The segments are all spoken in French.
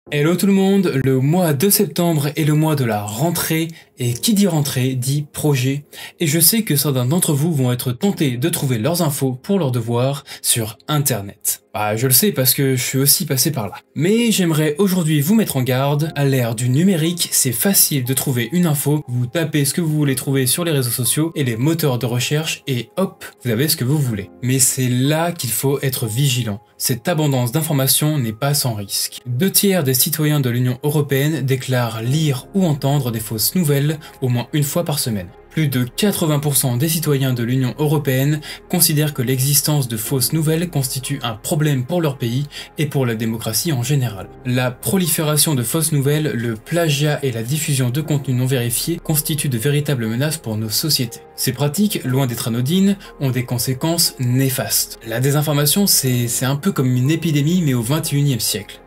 Hello tout le monde, le mois de septembre est le mois de la rentrée et qui dit rentrée dit projet et je sais que certains d'entre vous vont être tentés de trouver leurs infos pour leurs devoirs sur internet. Je le sais parce que je suis aussi passé par là. Mais j'aimerais aujourd'hui vous mettre en garde, à l'ère du numérique, c'est facile de trouver une info, vous tapez ce que vous voulez trouver sur les réseaux sociaux et les moteurs de recherche et hop, vous avez ce que vous voulez. Mais c'est là qu'il faut être vigilant. Cette abondance d'informations n'est pas sans risque. 2/3 des citoyens de l'Union européenne déclarent lire ou entendre des fausses nouvelles au moins une fois par semaine. Plus de 80% des citoyens de l'Union européenne considèrent que l'existence de fausses nouvelles constitue un problème pour leur pays et pour la démocratie en général. La prolifération de fausses nouvelles, le plagiat et la diffusion de contenus non vérifiés constituent de véritables menaces pour nos sociétés. Ces pratiques, loin d'être anodines, ont des conséquences néfastes. La désinformation, c'est un peu comme une épidémie mais au 21e siècle.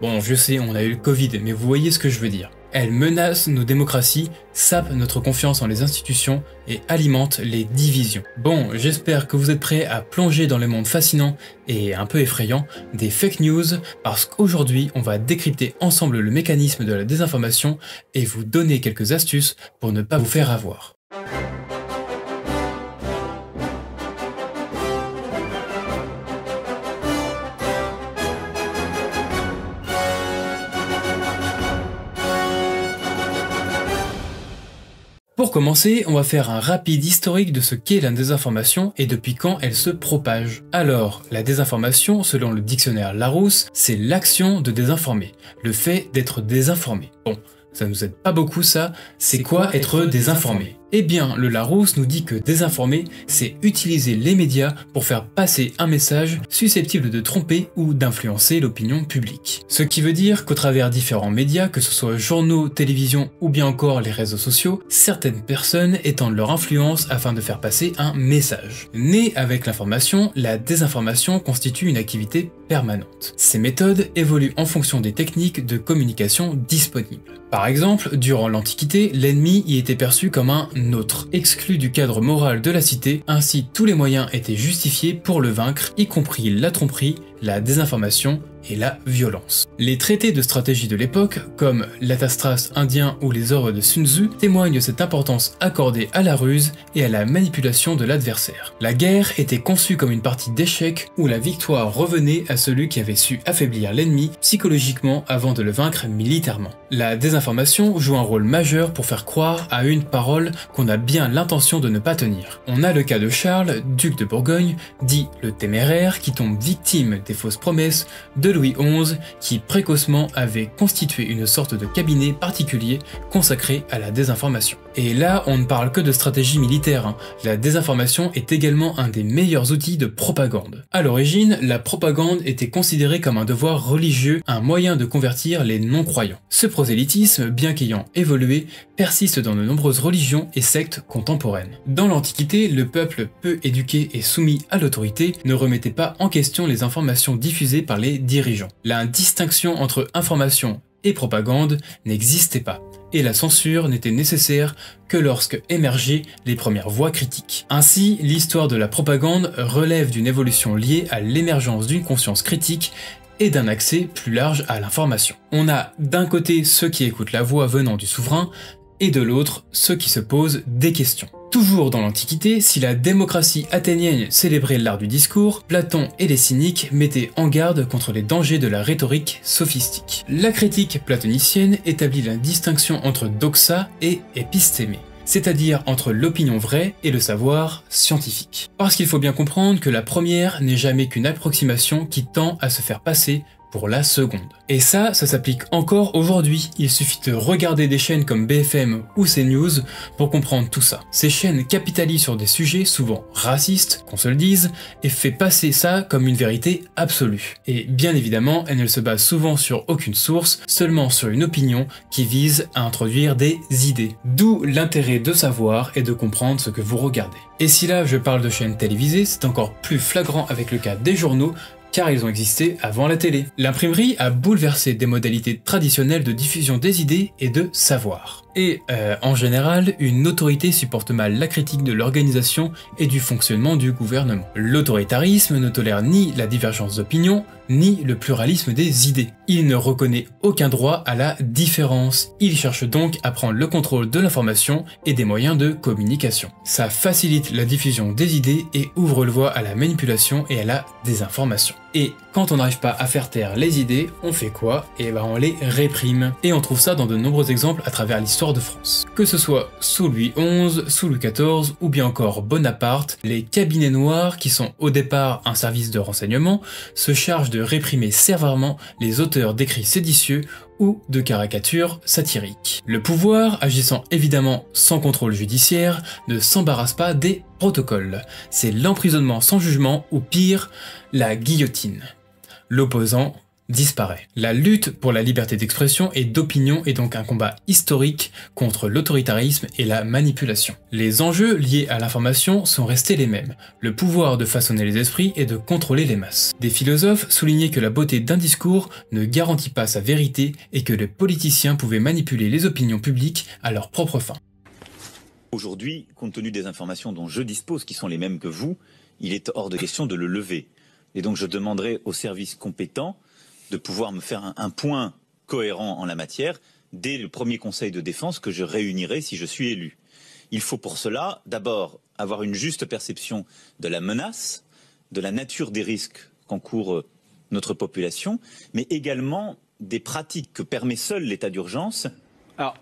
Bon, je sais, on a eu le Covid, mais vous voyez ce que je veux dire. Elle menace nos démocraties, sape notre confiance en les institutions et alimente les divisions. Bon, j'espère que vous êtes prêts à plonger dans le monde fascinant et un peu effrayant des fake news parce qu'aujourd'hui on va décrypter ensemble le mécanisme de la désinformation et vous donner quelques astuces pour ne pas vous faire avoir. Pour commencer, on va faire un rapide historique de ce qu'est la désinformation et depuis quand elle se propage. Alors, la désinformation, selon le dictionnaire Larousse, c'est l'action de désinformer, le fait d'être désinformé. Bon, ça nous aide pas beaucoup ça, c'est quoi être désinformé ? Eh bien, le Larousse nous dit que désinformer, c'est utiliser les médias pour faire passer un message susceptible de tromper ou d'influencer l'opinion publique. Ce qui veut dire qu'au travers différents médias, que ce soit journaux, télévision ou bien encore les réseaux sociaux, certaines personnes étendent leur influence afin de faire passer un message. Née avec l'information, la désinformation constitue une activité permanente. Ces méthodes évoluent en fonction des techniques de communication disponibles. Par exemple, durant l'Antiquité, l'ennemi y était perçu comme un autre, exclu du cadre moral de la cité, ainsi tous les moyens étaient justifiés pour le vaincre, y compris la tromperie, la désinformation et la violence. Les traités de stratégie de l'époque, comme l'Athastras indien ou les œuvres de Sun Tzu, témoignent de cette importance accordée à la ruse et à la manipulation de l'adversaire. La guerre était conçue comme une partie d'échec où la victoire revenait à celui qui avait su affaiblir l'ennemi psychologiquement avant de le vaincre militairement. La désinformation joue un rôle majeur pour faire croire à une parole qu'on a bien l'intention de ne pas tenir. On a le cas de Charles, duc de Bourgogne, dit le téméraire, qui tombe victime des fausses promesses de Louis XI, qui précocement avait constitué une sorte de cabinet particulier consacré à la désinformation. Et là, on ne parle que de stratégie militaire, La désinformation est également un des meilleurs outils de propagande. À l'origine, la propagande était considérée comme un devoir religieux, un moyen de convertir les non-croyants. Ce prosélytisme, bien qu'ayant évolué, persiste dans de nombreuses religions et sectes contemporaines. Dans l'Antiquité, le peuple peu éduqué et soumis à l'autorité ne remettait pas en question les informations diffusées par les dirigeants. La distinction entre information et propagande n'existait pas, et la censure n'était nécessaire que lorsque émergeaient les premières voix critiques. Ainsi, l'histoire de la propagande relève d'une évolution liée à l'émergence d'une conscience critique et d'un accès plus large à l'information. On a d'un côté ceux qui écoutent la voix venant du souverain, et de l'autre ceux qui se posent des questions. Toujours dans l'Antiquité, si la démocratie athénienne célébrait l'art du discours, Platon et les cyniques mettaient en garde contre les dangers de la rhétorique sophistique. La critique platonicienne établit la distinction entre doxa et épistémé, c'est-à-dire entre l'opinion vraie et le savoir scientifique. Parce qu'il faut bien comprendre que la première n'est jamais qu'une approximation qui tend à se faire passer pour la seconde. Et ça s'applique encore aujourd'hui. Il suffit de regarder des chaînes comme BFM ou CNews pour comprendre tout ça. Ces chaînes capitalisent sur des sujets souvent racistes, qu'on se le dise, et fait passer ça comme une vérité absolue. Et bien évidemment, elles ne se basent souvent sur aucune source, seulement sur une opinion qui vise à introduire des idées. D'où l'intérêt de savoir et de comprendre ce que vous regardez. Et si là je parle de chaînes télévisées, c'est encore plus flagrant avec le cas des journaux, car ils ont existé avant la télé. L'imprimerie a bouleversé des modalités traditionnelles de diffusion des idées et de savoir. Et en général, une autorité supporte mal la critique de l'organisation et du fonctionnement du gouvernement. L'autoritarisme ne tolère ni la divergence d'opinion, ni le pluralisme des idées. Il ne reconnaît aucun droit à la différence. Il cherche donc à prendre le contrôle de l'information et des moyens de communication. Ça facilite la diffusion des idées et ouvre le voie à la manipulation et à la désinformation. Et quand on n'arrive pas à faire taire les idées, on fait quoi? Et ben on les réprime. Et on trouve ça dans de nombreux exemples à travers l'histoire de France. Que ce soit sous Louis XI, sous Louis XIV ou bien encore Bonaparte, les cabinets noirs, qui sont au départ un service de renseignement, se chargent de réprimer sévèrement les auteurs d'écrits séditieux ou de caricatures satiriques. Le pouvoir, agissant évidemment sans contrôle judiciaire, ne s'embarrasse pas des protocoles. C'est l'emprisonnement sans jugement ou pire, la guillotine. L'opposant disparaît. La lutte pour la liberté d'expression et d'opinion est donc un combat historique contre l'autoritarisme et la manipulation. Les enjeux liés à l'information sont restés les mêmes, le pouvoir de façonner les esprits et de contrôler les masses. Des philosophes soulignaient que la beauté d'un discours ne garantit pas sa vérité et que les politiciens pouvaient manipuler les opinions publiques à leurs propres fins. Aujourd'hui, compte tenu des informations dont je dispose, qui sont les mêmes que vous, il est hors de question de le lever. Et donc je demanderai aux services compétents de pouvoir me faire un point cohérent en la matière dès le premier conseil de défense que je réunirai si je suis élu. Il faut pour cela d'abord avoir une juste perception de la menace, de la nature des risques qu'encourt notre population, mais également des pratiques que permet seul l'état d'urgence. Alors,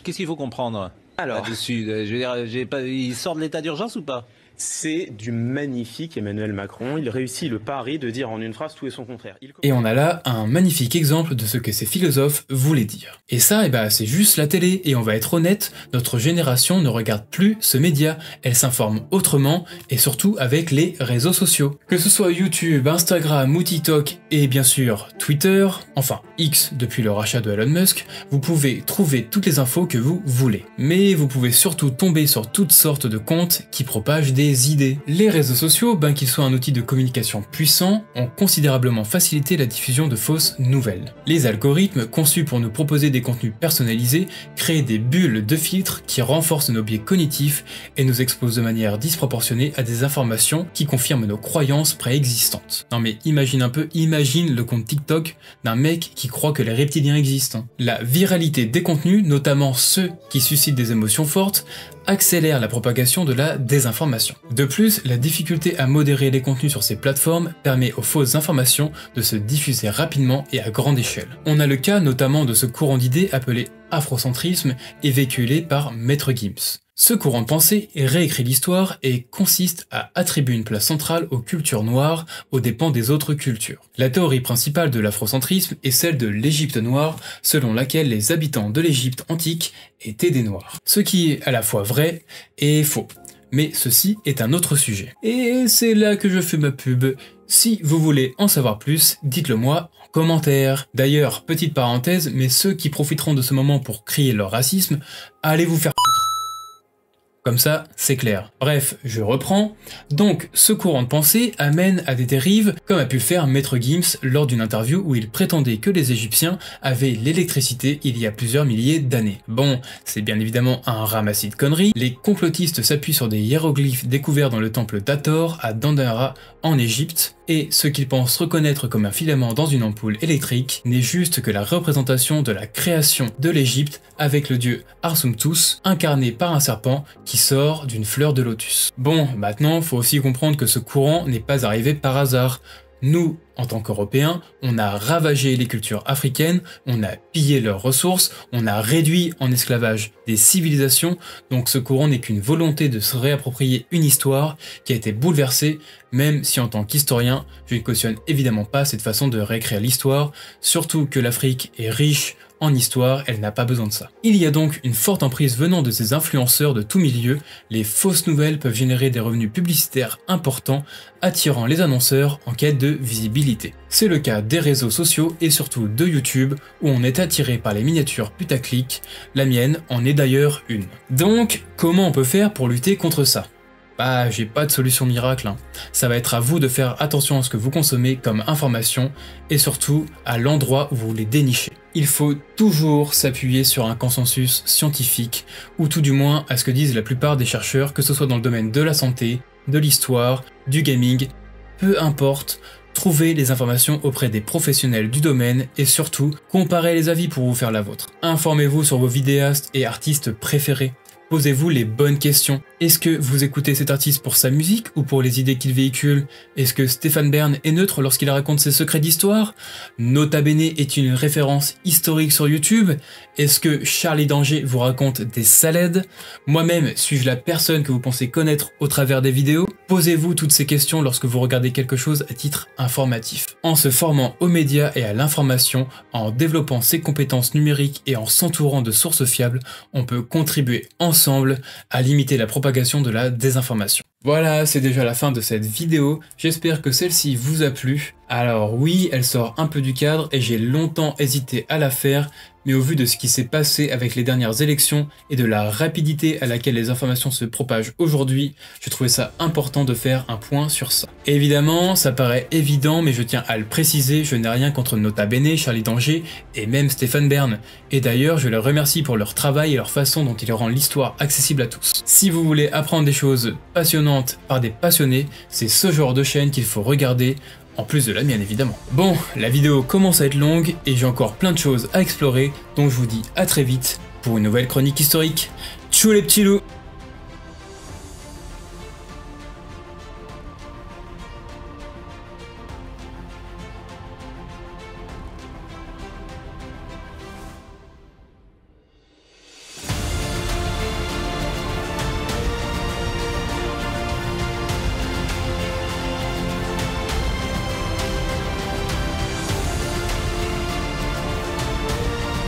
qu'est-ce qu'il faut comprendre là-dessus? Je veux dire, il sort de l'état d'urgence ou pas? C'est du magnifique Emmanuel Macron. Il réussit le pari de dire en une phrase tout et son contraire. Et on a là un magnifique exemple de ce que ces philosophes voulaient dire. Et ça, c'est juste la télé, et on va être honnête, notre génération ne regarde plus ce média, elle s'informe autrement, et surtout avec les réseaux sociaux. Que ce soit YouTube, Instagram ou TikTok, et bien sûr Twitter, enfin X depuis le rachat de Elon Musk, vous pouvez trouver toutes les infos que vous voulez. Mais vous pouvez surtout tomber sur toutes sortes de comptes qui propagent des idées. Les réseaux sociaux, qu'ils soient un outil de communication puissant, ont considérablement facilité la diffusion de fausses nouvelles. Les algorithmes, conçus pour nous proposer des contenus personnalisés, créent des bulles de filtres qui renforcent nos biais cognitifs et nous exposent de manière disproportionnée à des informations qui confirment nos croyances préexistantes. Non mais imagine un peu, imagine le compte TikTok d'un mec qui croit que les reptiliens existent. La viralité des contenus, notamment ceux qui suscitent des émotions fortes, accélère la propagation de la désinformation. De plus, la difficulté à modérer les contenus sur ces plateformes permet aux fausses informations de se diffuser rapidement et à grande échelle. On a le cas notamment de ce courant d'idées appelé afrocentrisme et véhiculé par Maître Gims. Ce courant de pensée réécrit l'histoire et consiste à attribuer une place centrale aux cultures noires aux dépens des autres cultures. La théorie principale de l'afrocentrisme est celle de l'Égypte noire, selon laquelle les habitants de l'Égypte antique étaient des noirs. Ce qui est à la fois vrai et faux. Mais ceci est un autre sujet. Et c'est là que je fais ma pub. Si vous voulez en savoir plus, dites-le moi en commentaire. D'ailleurs, petite parenthèse, mais ceux qui profiteront de ce moment pour crier leur racisme, allez vous faire foutre. Comme ça, c'est clair. Bref, je reprends. Donc, ce courant de pensée amène à des dérives, comme a pu le faire Maître Gims lors d'une interview où il prétendait que les Égyptiens avaient l'électricité il y a plusieurs milliers d'années. Bon, c'est bien évidemment un ramassis de conneries. Les complotistes s'appuient sur des hiéroglyphes découverts dans le temple d'Hathor à Dendera en Égypte, et ce qu'ils pensent reconnaître comme un filament dans une ampoule électrique n'est juste que la représentation de la création de l'Égypte avec le dieu Arsumtus, incarné par un serpent qui sort d'une fleur de lotus. Bon, maintenant, faut aussi comprendre que ce courant n'est pas arrivé par hasard. Nous, en tant qu'Européens, on a ravagé les cultures africaines, on a pillé leurs ressources, on a réduit en esclavage des civilisations, donc ce courant n'est qu'une volonté de se réapproprier une histoire qui a été bouleversée, même si en tant qu'historien, je ne cautionne évidemment pas cette façon de réécrire l'histoire, surtout que l'Afrique est riche en histoire, elle n'a pas besoin de ça. Il y a donc une forte emprise venant de ces influenceurs de tout milieu, les fausses nouvelles peuvent générer des revenus publicitaires importants, attirant les annonceurs en quête de visibilité. C'est le cas des réseaux sociaux et surtout de YouTube, où on est attiré par les miniatures putaclic, la mienne en est d'ailleurs une. Donc, comment on peut faire pour lutter contre ça ? Bah, j'ai pas de solution miracle, hein. Ça va être à vous de faire attention à ce que vous consommez comme information et surtout à l'endroit où vous les dénichez. Il faut toujours s'appuyer sur un consensus scientifique ou tout du moins à ce que disent la plupart des chercheurs, que ce soit dans le domaine de la santé, de l'histoire, du gaming, peu importe. Trouvez les informations auprès des professionnels du domaine et surtout, comparez les avis pour vous faire la vôtre. Informez-vous sur vos vidéastes et artistes préférés. Posez-vous les bonnes questions. Est-ce que vous écoutez cet artiste pour sa musique ou pour les idées qu'il véhicule? Est-ce que Stéphane Bern est neutre lorsqu'il raconte ses secrets d'histoire? Nota Bene est une référence historique sur YouTube? Est-ce que Charlie Danger vous raconte des salades? Moi-même, suis-je la personne que vous pensez connaître au travers des vidéos? Posez-vous toutes ces questions lorsque vous regardez quelque chose à titre informatif. En se formant aux médias et à l'information, en développant ses compétences numériques et en s'entourant de sources fiables, on peut contribuer ensemble à limiter la propagation de la désinformation. Voilà, c'est déjà la fin de cette vidéo, j'espère que celle-ci vous a plu. Alors oui, elle sort un peu du cadre et j'ai longtemps hésité à la faire, mais au vu de ce qui s'est passé avec les dernières élections et de la rapidité à laquelle les informations se propagent aujourd'hui, je trouvais ça important de faire un point sur ça. Évidemment, ça paraît évident, mais je tiens à le préciser, je n'ai rien contre Nota Bene, Charlie Danger et même Stéphane Bern. Et d'ailleurs, je les remercie pour leur travail et leur façon dont ils rendent l'histoire accessible à tous. Si vous voulez apprendre des choses passionnantes par des passionnés, c'est ce genre de chaîne qu'il faut regarder. En plus de la mienne évidemment. Bon, la vidéo commence à être longue et j'ai encore plein de choses à explorer, donc je vous dis à très vite pour une nouvelle chronique historique. Tchou les petits loups!